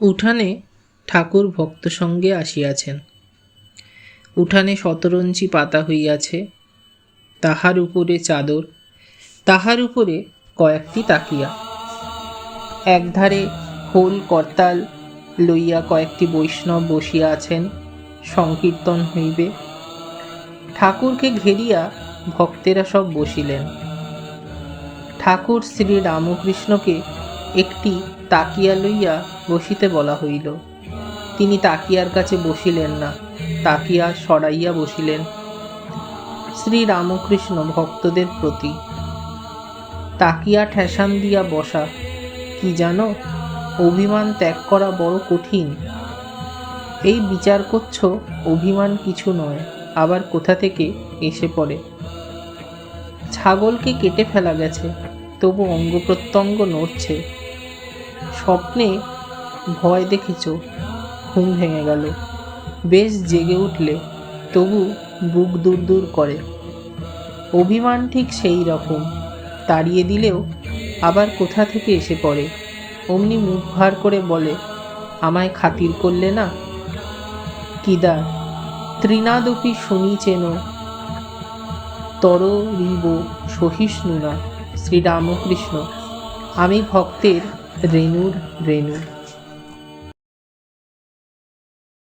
উঠানে ঠাকুর ভক্ত সঙ্গে আসিয়াছেন। উঠানে শতরঞ্চি পাতা হইয়াছে, তাহার উপরে চাদর, তাহার উপরে কয়েকটি তাকিয়া। একধারে খোল করতাল লইয়া কয়েকটি বৈষ্ণব বসিয়া আছেন, সংকীর্তন হইবে। ঠাকুরকে ঘেরিয়া ভক্তেরা সব বসিলেন। ঠাকুর শ্রী রামকৃষ্ণকে একটি তাকিয়া লইয়া বসিতে বলা হইল। তিনি তাকিয়ার কাছে বসিলেন না, তাকিয়া সরাইয়া বসিলেন। শ্রী রামকৃষ্ণ ভক্তদের প্রতি, তাকিয়া ঠেসান দিয়া বসা কি জানো, অভিমান ত্যাগ করা বড় কঠিন। এই বিচার করছ অভিমান কিছু নয়, আবার কোথা থেকে এসে পড়ে। ছাগলকে কেটে ফেলা গেছে, তবু অঙ্গ প্রত্যঙ্গ নড়ছে। স্বপ্নে ভয় দেখেছ, ঘুম ভেঙে গেল, বেশ জেগে উঠলে, তবু বুক দূর দূর করে। অভিমান ঠিক সেই রকম, তাড়িয়ে দিলেও আবার কোথা থেকে এসে পড়ে। অমনি মুখ ভার করে বলে, আমায় খাতির করলে না। কিদা তৃণাদপি শুনিচেন তর রিব সহিষ্ণু না। শ্রীরামকৃষ্ণ, আমি ভক্তের রেণুর রেণু।